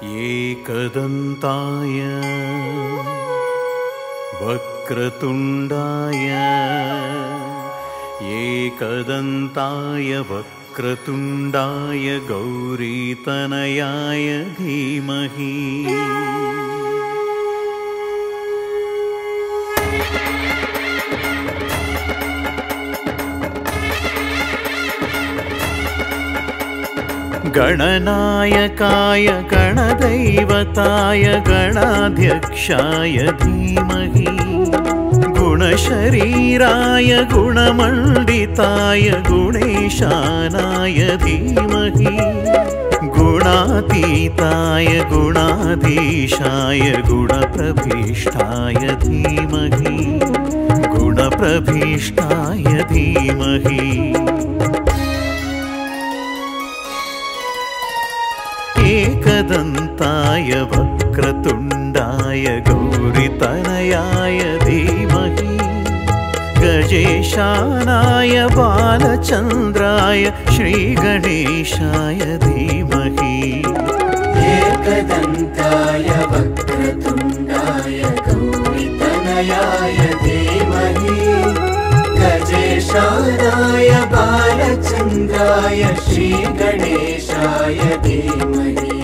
एकदन्ताय वक्रतुण्डाय एकदन्ताय वक्रतुण्डाय गौरीतनयाय धीमहि। गणनायकाय गणदैवताय गणाध्यक्षाय धीमहि। गुणशरीराय गुणमण्डिताय गुणेशानाय धीमहि। गुणातीताय गुणाधीशाय गुणप्रभीष्टाय धीमहि। गुणप्रभीष्टाय धीमहि। एकदन्ताय वक्रतुण्डाय गौरीतनयाय धीमहि। गजेशानाय बालचन्द्राय श्रीगणेशाय धीमहि। एकदन्ताय वक्रतुण्डाय गौरीतनयाय धीमहि। गजेशानाय बालचन्द्राय श्रीगणेशाय धीमहि।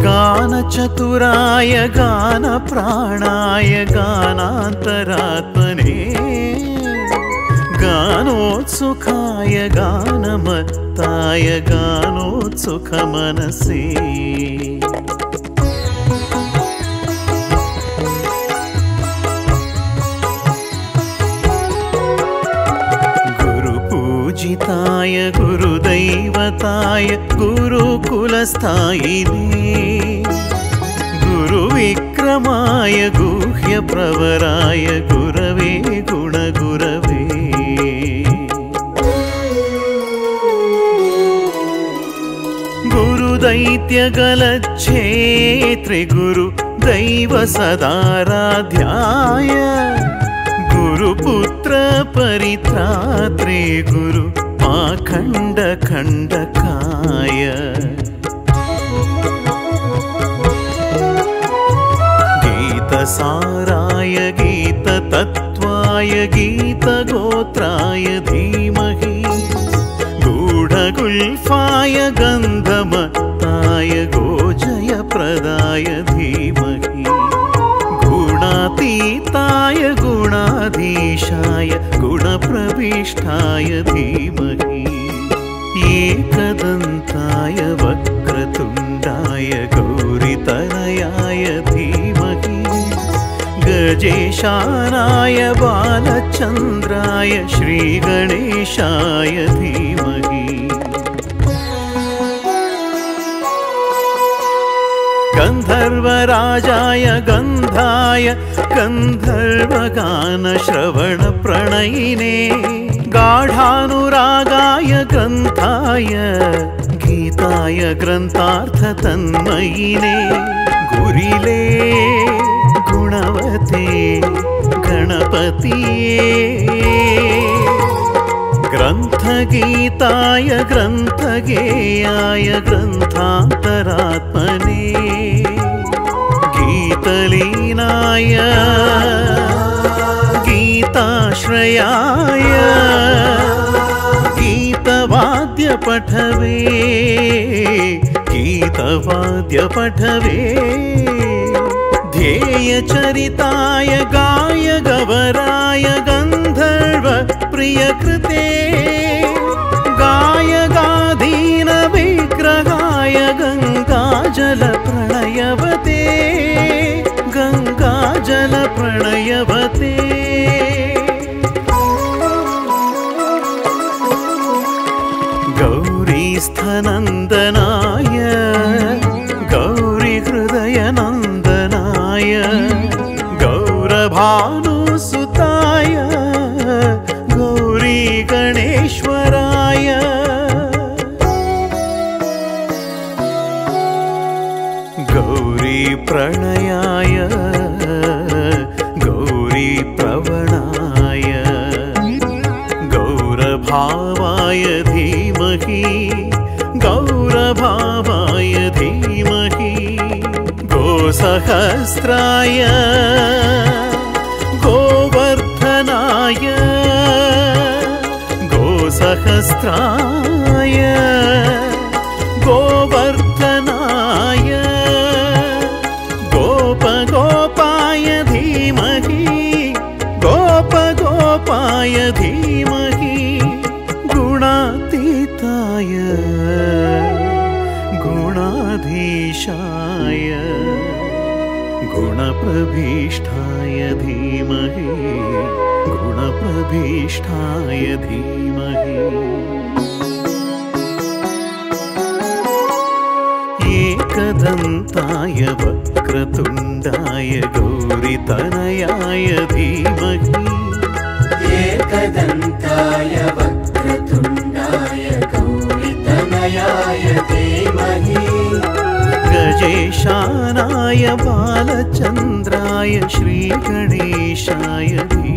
गानचतुराय गानप्राणाय गानान्तरात्मने। गानोत्सुकाय गानमत्ताय गानोत्सुकमनसे। गुरुपूजिताय गुरुदैवताय गुरुकुलस्थायिने। गुरुविक्रमाय गुह्यप्रवराय गुरवे गुणगुरवे। गुरुदैत्यगलच्छेत्रे गुरुदैवसदाराध्याय। गुरुपुत्रपरित्रात्रे गुरु पाखण्डखण्डकाय। गीतसाराय गीततत्त्वाय गीतगोत्राय धीमहि। गूढगुल्फाय गन्धमत्ताय गोजयप्रदाय धीमहि। गुणातीताय गुणाधीशाय गुणप्रविष्टाय धीमहि। एकदन्ताय वक्रतुण्डाय गौरीतनयाय धीमहि। गजेशानाय बालचन्द्राय श्रीगणेशाय धीमहि। गन्धर्वराजाय गन्धाय गन्धर्वगानश्रवणप्रणयिने। गाढानुरागाय ग्रन्थाय गीताय ग्रन्थार्थतन्मयिने। गुरिले गुणवते गणपतिये। ग्रन्थगीताय ग्रन्थगेयाय ग्रन्थान्तरात्मने। गीतलीनाय गीताश्रयाय गीतवाद्यपठवे गीतवाद्यपठवे। ध्येयचरिताय गायगवराय गन्धर्व प्रियकृते। गायगाधीनविग्रहाय गङ्गाजलप्रणयवते गङ्गाजलप्रणयवते। गौरीस्थनन्दनाय गौरीहृदयनन्दनाय गौरभानुसुताय गौरीगणेश्वराय। गौरीप्रणयाय गौरीप्रवणाय गोसहस्राय गोवर्धनाय गोसहस्राय गोवर्धनाय गोपगोपाय धीमहि गोपगोपाय धीमहि गुणातीताय गुणाधीशाय गुणप्रभीष्ठाय धीमहि गुणप्रभीष्ठाय धीमहि एकदन्ताय वक्रतुण्डाय गौरितनयाय धीमहि एकदन्ताय वक्रतुण्डाय गौरितनयाय धीमहि गजेशानाय बालचन्द्राय श्रीगणेशाय धीमहि